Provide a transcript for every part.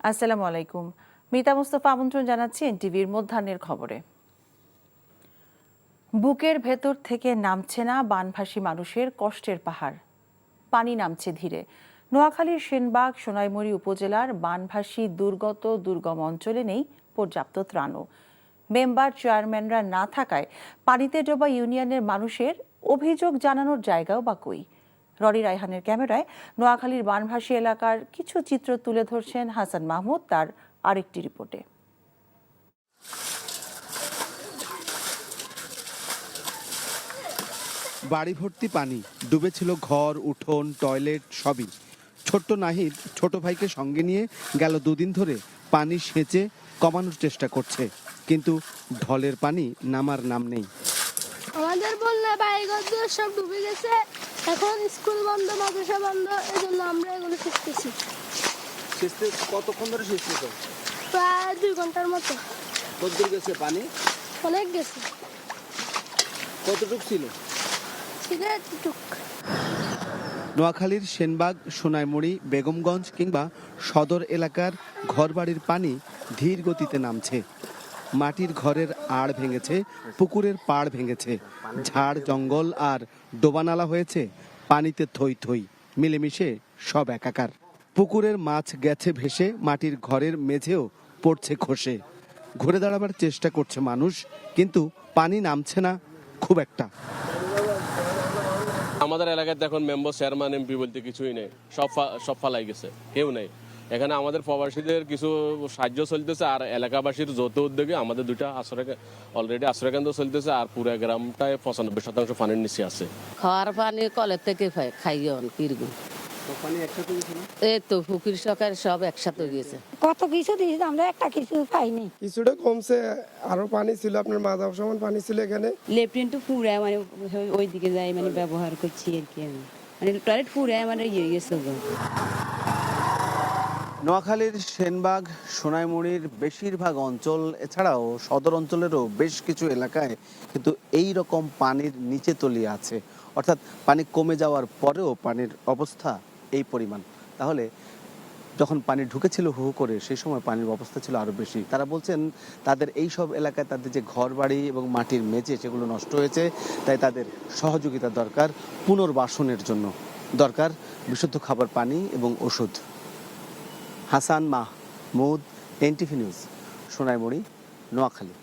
আসসালামু আলাইকুম। মিতা মুস্তফা আমন্ত্রণ জানাচ্ছি এনটিভির মধ্যাহ্নের খবরে। বুকের ভেতর থেকে নামছে না বানভাসী মানুষের কষ্টের পাহাড়। পানি নামছে ধীরে। নোয়াখালীর সেনবাগ সোনাইমুড়ি উপজেলার বানভাসী দুর্গম অঞ্চলে নেই পর্যাপ্ত ত্রাণও। মেম্বার চেয়ারম্যানরা না থাকায় পানিতে ডোবা ইউনিয়নের মানুষের অভিযোগ জানানোর জায়গাও বা কই। রনি রায়হানের ক্যামেরায় নোয়াখালীর বানভাসী এলাকার কিছু চিত্র তুলে ধরছেন হাসান মাহমুদ তার আরেকটি রিপোর্টে। বাড়ি ভর্তি পানি, ডুবেছিল ঘর, উঠোন, টয়লেট সবই। ছোট্ট নাহিদ ছোট ভাইকে সঙ্গে নিয়ে গেল দুদিন ধরে পানি সেচে কমানোর চেষ্টা করছে, কিন্তু ঢলের পানি নামার নাম নেই। আমাদের বললে বাড়িঘর সব ডুবে গেছে, এখন স্কুল বন্ধ, মাদ্রাসা বন্ধ, এজন্য আমরা এগুলো শিখতেছি। কতক্ষণ ধরে সেচতেছ? প্রায় 2 ঘন্টার মতো। কতদূর গেছে পানি? অনেক গেছে। কতটুক ছিল? নোয়াখালীর সেনবাগ, সোনাইমুড়ি, বেগমগঞ্জ কিংবা সদর এলাকার ঘরবাড়ির পানি ধীর গতিতে নামছে। মাটির ঘরের আড় ভেঙেছে, পুকুরের পাড় ভেঙেছে, ঝাড় জঙ্গল আর ডোবানালা হয়েছে পানিতে থই থই, মিলেমিশে সব একাকার। পুকুরের মাছ গেছে ভেসে, মাটির ঘরের মেঝেও পড়ছে খসে। ঘুরে দাঁড়াবার চেষ্টা করছে মানুষ, কিন্তু পানি নামছে না খুব একটা। আমাদের এলাকায় এখন মেম্বার চেয়ারম্যান এমপি বলতে কিছুই নেই, সব ফালাই গেছে, কেউ নেই এখানে। আমাদের প্রবাসীদের কিছু সাহায্য চলতেছে, আর এলাকাবাসীর যৌথ উদ্যোগে আমাদের 2টা অলরেডি আশ্রয়কেন্দ্র চলতেছে, আর পুরো গ্রামটায় 95% পানির নিচে আছে। খাওয়ার পানি কলের থেকে খাইও কিরকম এই তো পুকুর সরকার সব একসাথে গিয়েছে। কত কিছু দিয়েছে, আমরা একটা কিছু পাইনি। কিছুটা কমছে, আরো পানি ছিল, আপনার মাথার সমান পানি ছিল এখানে। লেফটেন্ট পুরা মানে ওই দিকে যাই মানে ব্যবহার করছি আর কি, মানে টয়লেট পুরা মানে ইয়ে গেছে। নোয়াখালীর সেনবাগ, সোনাইমুড়ির বেশিরভাগ অঞ্চল এছাড়াও সদর অঞ্চলেরও বেশ কিছু এলাকায় কিন্তু এই রকম পানির নিচে তলিয়ে আছে, অর্থাৎ পানি কমে যাওয়ার পরেও পানির অবস্থা এই পরিমাণ। তাহলে যখন পানি ঢুকেছিল হু হু করে, সেই সময় পানির অবস্থা ছিল আরও বেশি। তারা বলছেন তাদের এই সব এলাকায় তাদের যে ঘর বাড়ি এবং মাটির মেঝে সেগুলো নষ্ট হয়েছে, তাই তাদের সহযোগিতা দরকার পুনর্বাসনের জন্য, দরকার বিশুদ্ধ খাবার পানি এবং ওষুধ। Hasan Mahmud, NTV news, Sonaimuri, Noakhali.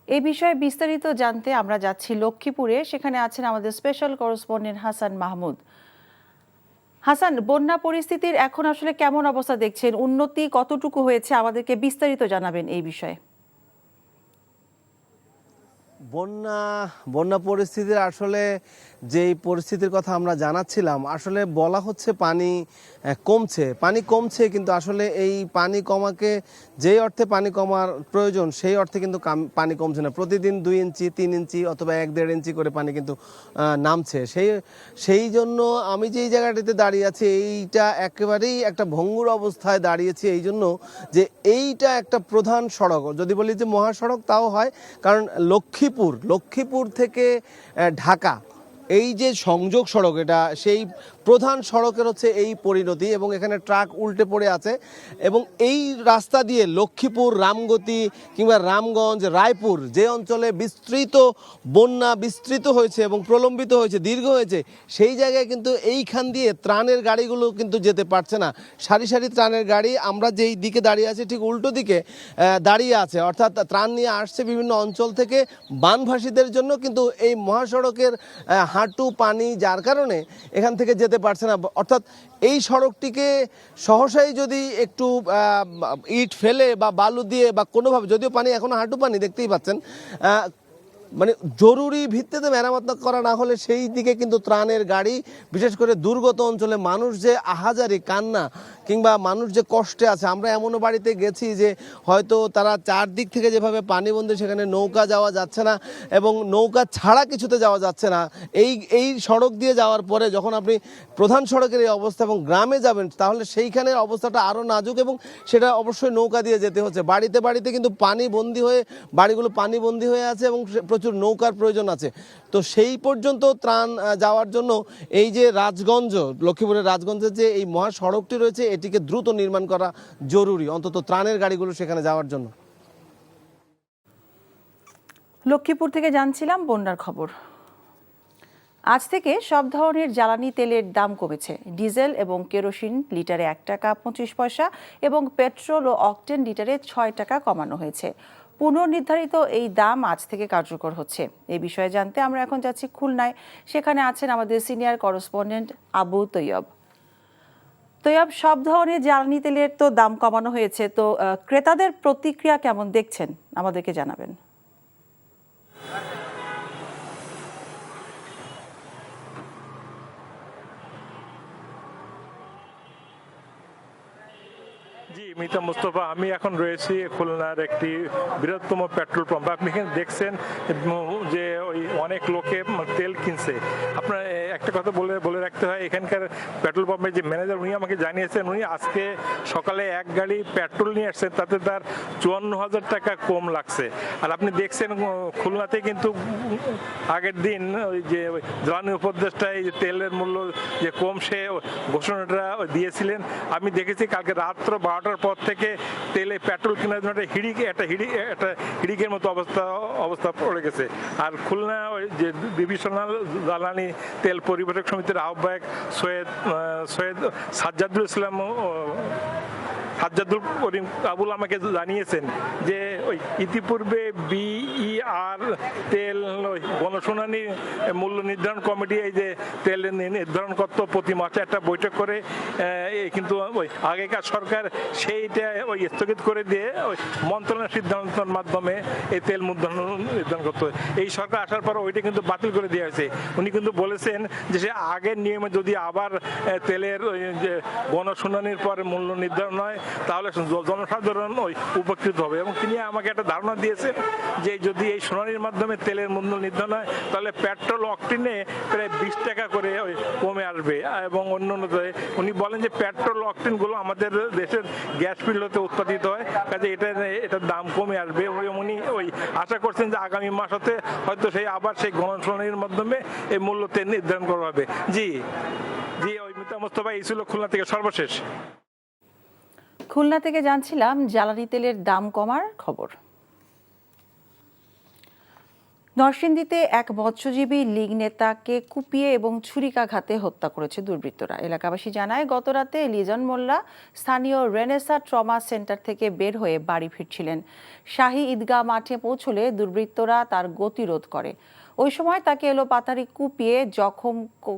এই বিষয়ে বিস্তারিত জানতে আমরা যাচ্ছি লক্ষ্মীপুরে। সেখানে আছেন আমাদের স্পেশাল করেসপন্ডেন্ট হাসান মাহমুদ। হাসান, বন্যা পরিস্থিতির এখন আসলে কেমন অবস্থা দেখছেন? উন্নতি কতটুকু হয়েছে, আমাদেরকে বিস্তারিত জানাবেন এই বিষয়ে। বন্যা পরিস্থিতির আসলে যেই পরিস্থিতির কথা আমরা জানাচ্ছিলাম, আসলে বলা হচ্ছে পানি কমছে, কিন্তু আসলে এই পানি কমাকে যেই অর্থে পানি কমার প্রয়োজন সেই অর্থে কিন্তু পানি কমছে না। প্রতিদিন 2 ইঞ্চি 3 ইঞ্চি অথবা 1-1.5 ইঞ্চি করে পানি কিন্তু নামছে। সেই জন্য আমি যেই জায়গাটিতে দাঁড়িয়ে আছি এইটা একেবারেই একটা ভঙ্গুর অবস্থায় দাঁড়িয়েছি, এই জন্য যে এইটা একটা প্রধান সড়ক, যদি বলি যে মহাসড়ক তাও হয়, কারণ লক্ষ্মীপুর থেকে ঢাকা এই যে সংযোগ সড়ক, এটা সেই প্রধান সড়কের হচ্ছে এই পরিণতি, এবং এখানে ট্রাক উল্টে পড়ে আছে। এবং এই রাস্তা দিয়ে লক্ষ্মীপুর, রামগতি কিংবা রামগঞ্জ, রায়পুর যে অঞ্চলে বন্যা বিস্তৃত হয়েছে এবং প্রলম্বিত হয়েছে, দীর্ঘ হয়েছে, সেই জায়গায় কিন্তু এইখান দিয়ে ত্রাণের গাড়িগুলো কিন্তু যেতে পারছে না। সারি সারি ত্রাণের গাড়ি আমরা যেই দিকে দাঁড়িয়ে আছি ঠিক উল্টো দিকে দাঁড়িয়ে আছে, অর্থাৎ ত্রাণ নিয়ে আসছে বিভিন্ন অঞ্চল থেকে বানভাসীদের জন্য, কিন্তু এই মহাসড়কের হাঁটু পানি যার কারণে এখান থেকে যেতে পারছে না। অর্থাৎ এই সড়কটিকে সহসাই যদি একটু ইট ফেলে বা বালু দিয়ে বা কোনোভাবে, যদিও পানি এখনো হাঁটু পানি দেখতেই পাচ্ছেন, মানে জরুরি ভিত্তিতে মেরামত করা না হলে সেই দিকে কিন্তু ত্রাণের গাড়ি, বিশেষ করে দুর্গত অঞ্চলে মানুষ যে আহাজারি কান্না কিংবা মানুষ যে কষ্টে আছে, আমরা এমনও বাড়িতে গেছি যে হয়তো তারা চারদিক থেকে যেভাবে পানিবন্দী, সেখানে নৌকা যাওয়া যাচ্ছে না এবং নৌকা ছাড়া কিছুতে যাওয়া যাচ্ছে না। এই সড়ক দিয়ে যাওয়ার পরে যখন আপনি প্রধান সড়কের এই অবস্থা এবং গ্রামে যাবেন, তাহলে সেইখানের অবস্থাটা আরও নাজুক, এবং সেটা অবশ্যই নৌকা দিয়ে যেতে হচ্ছে। বাড়িতে কিন্তু বাড়িগুলো পানিবন্দী হয়ে আছে এবং প্রচুর নৌকার প্রয়োজন আছে। তো সেই পর্যন্ত ত্রাণ যাওয়ার জন্য এই যে রাজগঞ্জ, লক্ষ্মীপুরের রাজগঞ্জের যে এই মহাসড়কটি রয়েছে এটিকে দ্রুত নির্মাণ করা জরুরি, অন্তত ত্রাণের গাড়িগুলো সেখানে যাওয়ার জন্য। লক্ষ্মীপুর থেকে জানছিলাম বন্যার খবর। আজ থেকে সব ধরনের জ্বালানি তেলের দাম কমেছে। ডিজেল এবং কেরোসিন লিটারে 1 টাকা 25 পয়সা এবং পেট্রোল ও অকটেন লিটারে 6 টাকা কমানো হয়েছে। পুনর্নির্ধারিত এই দাম আজ থেকে কার্যকর হচ্ছে। এই বিষয়ে জানতে আমরা এখন যাচ্ছি খুলনায়। সেখানে আছেন আমাদের সিনিয়র করেসপন্ডেন্ট আবু তৈয়ব। তৈয়ব, সব ধরনের জ্বালানি তেলের তো দাম কমানো হয়েছে, তো ক্রেতাদের প্রতিক্রিয়া কেমন দেখছেন আমাদেরকে জানাবেন। জি মিতা মুস্তফা, আমি এখন রয়েছি খুলনার একটি বৃহত্তম পেট্রোল পাম্প। আপনি এখানে দেখছেন যে ওই অনেক লোকে তেল কিনছে। আপনার একটা কথা বলে রাখতে হয়, এখানকার পেট্রোল পাম্পের যে ম্যানেজার উনি আমাকে জানিয়েছেন উনি আজকে সকালে 1 গাড়ি পেট্রোল নিয়ে আসছেন, তাতে তার 54,000 টাকা কম লাগছে। আর আপনি দেখছেন খুলনাতে কিন্তু আগের দিন ওই যে জ্বালানি উপদেষ্টা এই যে তেলের মূল্য যে কম সে ঘোষণাটা দিয়েছিলেন। আমি দেখেছি কালকে রাত্র 12টার পর থেকে তেলে পেট্রোল কেনার জন্য একটা হিড়িকের মতো অবস্থা পড়ে গেছে। আর খুলনা ওই যে ডিভিশনাল জ্বালানি তেল পরিবেশক সমিতির আহ্বায়ক সৈয়দ সাজ্জাদুল ইসলাম সাজ্জাদুল করিম আবুল আমাকে জানিয়েছেন যে ওই ইতিপূর্বে বিইআর তেল গণশুনানি মূল্য নির্ধারণ কমিটি এই যে তেল নির্ধারণ করত প্রতি মাসে একটা বৈঠক করে, কিন্তু ওই আগেকার সরকার সেইটা ওই স্থগিত করে দিয়ে ওই মন্ত্রণালয়ের সিদ্ধান্তের মাধ্যমে এই তেল নির্ধারণ করতো। এই সরকার আসার পর ওইটা কিন্তু বাতিল করে দেওয়া হয়েছে। উনি কিন্তু বলেছেন যে সে আগের নিয়মে যদি আবার তেলের যে গণশুনানির পর মূল্য নির্ধারণ হয় তাহলে জনসাধারণ ওই উপকৃত হবে। এবং তিনি আমাকে একটা ধারণা দিয়েছেন যে যদি এই শুনানির মাধ্যমে তেলের মূল্য নির্ধারণ হয় তাহলে পেট্রোল অকটেনে প্রায় 20 টাকা করে ওই কমে আসবে। এবং অন্যান্য উনি বলেন যে পেট্রোল অকটেনগুলো আমাদের দেশের গ্যাস ফিল্ডতে উৎপাদিত হয়, কাজে এটার দাম কমে আসবে। উনি ওই আশা করছেন যে আগামী মাস হতে হয়তো আবার সেই গণশুনানির মাধ্যমে এই মূল্য তেল নির্ধারণ করা হবে। জি ওই মিতা মোস্তফা, এই ছিল খুলনা থেকে সর্বশেষ। খুলনা থেকে জানছিলাম জ্বালানি তেলের দাম কমার খবর। নরসিংদীতে এক মৎস্যজীবী লীগ নেতাকে কুপিয়ে এবং ছুরিকাঘাতে হত্যা করেছে দুর্বৃত্তরা। এলাকাবাসী জানায় গতরাতে লিজন মোল্লা স্থানীয় রেনেসা ট্রমা সেন্টার থেকে বের হয়ে বাড়ি ফিরছিলেন। শাহী ঈদগাহ মাঠে পৌঁছলে দুর্বৃত্তরা তার গতিরোধ করে। ওই সময় তাকে এলোপাতাড়ি কুপিয়ে জখম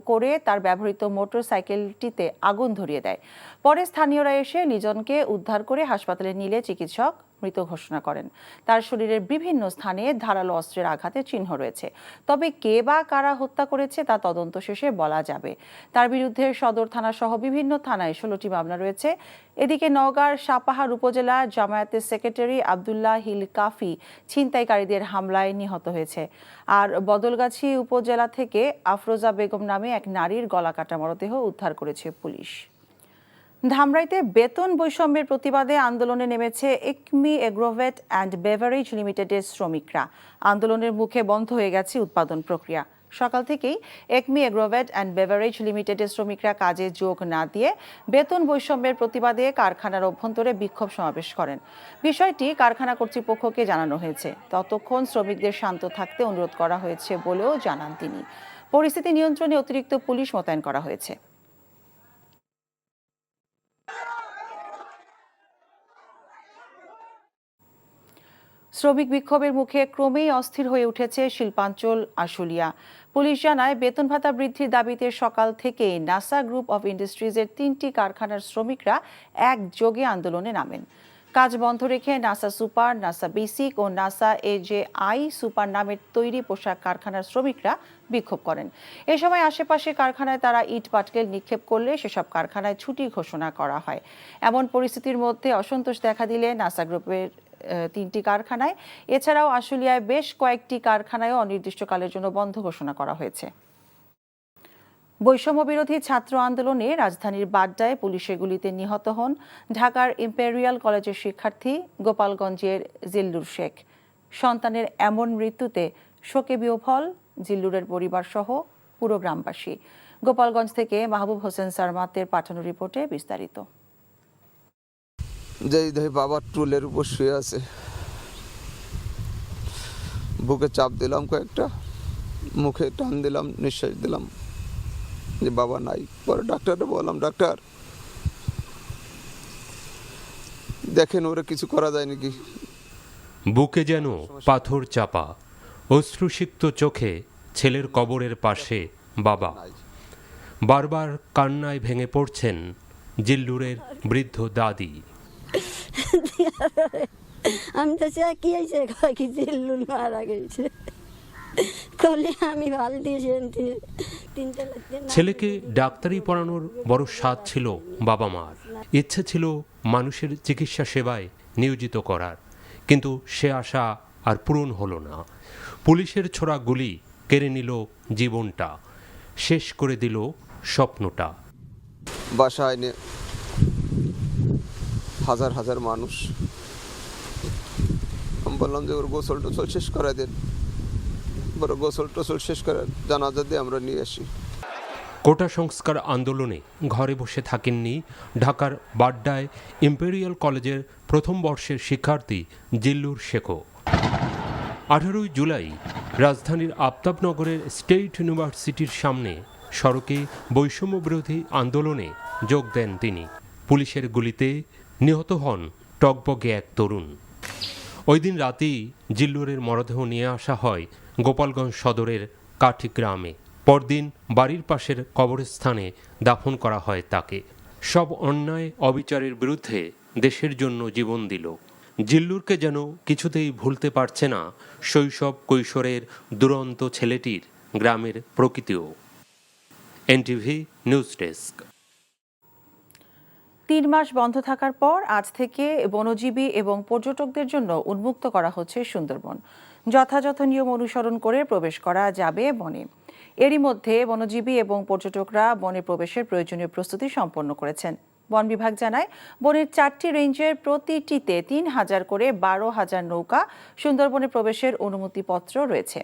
করে তার ব্যবহৃত মোটর সাইকেলটিতে আগুন ধরিয়ে দেয়। পরে স্থানীয়রা এসে লিজনকে উদ্ধার করে হাসপাতালে নিলে চিকিৎসক মৃত ঘোষণা করেন। তার শরীরের বিভিন্ন স্থানে ধারালো অস্ত্রের আঘাতের চিহ্ন রয়েছে, তবে কে বা কারা হত্যা করেছে তা তদন্ত শেষে বলা যাবে। তার বিরুদ্ধে সদর থানা সহ বিভিন্ন থানায় 16টি মামলা রয়েছে। এদিকে নওগাঁর সাপাহার উপজেলা জামায়াতের সেক্রেটারি আব্দুল্লাহ হিল কাফি ছিনতাইকারীদের হামলায় নিহত হয়েছে। আর বদলগাছি উপজেলা থেকে আফরোজা বেগম নামে এক নারীর গলাকাটা মরদেহ উদ্ধার করেছে পুলিশ। ধামরাইতে বেতন বৈষম্যের প্রতিবাদে আন্দোলনে নেমেছে একমি এগ্রোভেট অ্যান্ড বেভারেজ লিমিটেডের শ্রমিকরা। আন্দোলনের মুখে বন্ধ হয়ে গেছে উৎপাদন প্রক্রিয়া। সকাল থেকেই একমি এগ্রোভেট অ্যান্ড বেভারেজ লিমিটেডের শ্রমিকরা কাজে যোগ না দিয়ে বেতন বৈষম্যের প্রতিবাদে কারখানার অভ্যন্তরে বিক্ষোভ সমাবেশ করেন। বিষয়টি কারখানা কর্তৃপক্ষকে জানানো হয়েছে। ততক্ষণ শ্রমিকদের শান্ত থাকতে অনুরোধ করা হয়েছে বলেও জানান তিনি। পরিস্থিতি নিয়ন্ত্রণে অতিরিক্ত পুলিশ মোতায়েন করা হয়েছে। শ্রমিক বিক্ষোভের মুখে ক্রমেই অস্থির হয়ে উঠেছে শিল্পাঞ্চল আশুলিয়া। পুলিশ জানায় বেতন ভাতা বৃদ্ধির দাবিতে সকাল থেকে নাসা গ্রুপ অফ ইন্ডাস্ট্রিজের 3টি কারখানার শ্রমিকরা একযোগে আন্দোলনে নামেন। কাজ বন্ধ রেখে নাসা সুপার, নাসা বেসিক ও নাসা এজেআই সুপার নামের তৈরি পোশাক কারখানার শ্রমিকরা বিক্ষোভ করেন। এ সময় আশেপাশে কারখানায় তারা ইট পাটকেল নিক্ষেপ করলে সেসব কারখানায় ছুটি ঘোষণা করা হয়। এমন পরিস্থিতির মধ্যে অসন্তোষ দেখা দিলে নাসা গ্রুপের 3টি কারখানায়, এছাড়াও আশুলিয়ায় বেশ কয়েকটি কারখানায়ও অনির্দিষ্টকালের জন্য বন্ধ ঘোষণা করা হয়েছে। বৈষম্য বিরোধী ছাত্র আন্দোলনে রাজধানীর বাড্ডায় পুলিশের গুলিতে নিহত হন ঢাকার ইম্পেরিয়াল কলেজের শিক্ষার্থী গোপালগঞ্জের জিল্লুর শেখ। সন্তানের এমন মৃত্যুতে শোকে বিহ্বল জিল্লুরের পরিবার সহ পুরো গ্রামবাসী। গোপালগঞ্জ থেকে মাহবুব হোসেন সারমাতের পাঠানো রিপোর্টে বিস্তারিত। যেই দেখি বাবার টুলের উপর শুয়ে আছে, বুকে চাপ দিলাম কয়েকটা, মুখে টান দিলাম, নিঃশ্বাস দিলাম যে বাবা নাই। পরে ডাক্তারকে বললাম, ডাক্তার দেখেন ওরা কিছু করা যায় নাকি। বুকে যেন পাথর চাপা, অশ্রুসিক্ত চোখে ছেলের কবরের পাশে বাবা। বারবার কান্নায় ভেঙে পড়ছেন জিল্লুরের বৃদ্ধ দাদি। আমি তো চাই কি হয়েছে, কি জিল্লুর মারা গেছে, করলে আমি ভালো দিয়েছি। ছেলেকে ডাক্তারি পড়ানোর বড় স্বাদ ছিল বাবা মার। ইচ্ছে ছিল মানুষের চিকিৎসা সেবায় নিয়োজিত করার, কিন্তু সে আশা আর পূরণ হলো না। পুলিশের ছোড়া গুলি কেড়ে নিল জীবনটা, শেষ করে দিল স্বপ্নটা। বাসায় নিয়ে হাজার হাজার মানুষ, আমি বললাম যে ওর গোসল টোসল শেষ করে দেন, বড় গোসল টোসল শেষ করে জানাজা দিয়ে আমরা নিয়ে আসি। কোটা সংস্কার আন্দোলনে ঘরে বসে থাকেননি ঢাকার বাড্ডায় ইম্পেরিয়াল কলেজের প্রথম বর্ষের শিক্ষার্থী জিল্লুর শেখো। 18 জুলাই রাজধানীর আফতাবনগরের স্টেট ইউনিভার্সিটির সামনে সড়কে বৈষম্য বিরোধী আন্দোলনে যোগ দেন তিনি। পুলিশের গুলিতে নিহত হন টগবগে এক তরুণ। ওই দিন রাতেই জিল্লুরের মরদেহ নিয়ে আসা হয় গোপালগঞ্জ সদরের কাঠি গ্রামে। পরদিন বাড়ির পাশের কবরস্থানে দাফন করা হয় তাকে। সব অন্যায় অবিচারের বিরুদ্ধে দেশের জন্য জীবন দিল। জিল্লুরকে যেন কিছুতেই ভুলতে পারছে না শৈশব কৈশোরের দুরন্ত ছেলেটির গ্রামের প্রকৃতিও। NTV news desk. 3 মাস বন্ধ থাকার পর আজ থেকে বনজীবী এবং পর্যটকদের জন্য উন্মুক্ত করা হচ্ছে সুন্দরবন। যথাযথ নিয়ম অনুসরণ করে প্রবেশ করা যাবে বনে। এরই মধ্যে বনজীবী এবং পর্যটকরা বনে প্রবেশের প্রয়োজনীয় প্রস্তুতি সম্পন্ন করেছেন। বন বিভাগ জানায়, বনের 4টি রেঞ্জের প্রতিটিতে 3000 করে 12,000 নৌকা সুন্দরবনে প্রবেশের অনুমতিপত্র রয়েছে।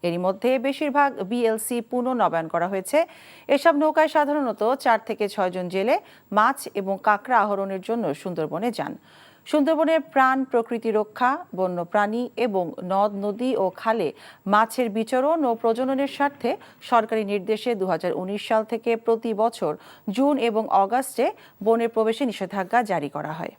এরই মধ্যে বেশিরভাগ বিএলসি পুনঃনবায়ন করা হয়েছে। এসব নৌকায় সাধারণত 4 থেকে 6 জন জেলে মাছ এবং কাঁকড়া আহরণের জন্য সুন্দরবনে যান। সুন্দরবনের প্রাণ প্রকৃতি রক্ষা, বন্যপ্রাণী এবং নদ নদী ও খালে মাছের বিচরণ ও প্রজননের স্বার্থে সরকারি নির্দেশে 2019 সাল থেকে প্রতি বছর জুন এবং অগাস্টে বনে প্রবেশে নিষেধাজ্ঞা জারি করা হয়।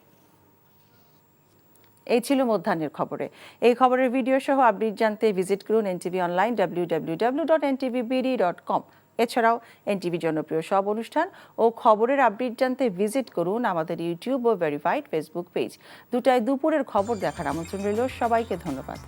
এই ছিল মধ্যাহ্নের খবরে। এই খবরের ভিডিও সহ আপডেট জানতে ভিজিট করুন এনটিভি অনলাইন www.ntvbd.com। এছাড়াও এনটিভি জনপ্রিয় সব অনুষ্ঠান ও খবরের আপডেট জানতে ভিজিট করুন আমাদের ইউটিউব ও ভেরিফাইড ফেসবুক পেজ। দুপুরের খবর দেখার আমন্ত্রণ রইল। সবাইকে ধন্যবাদ।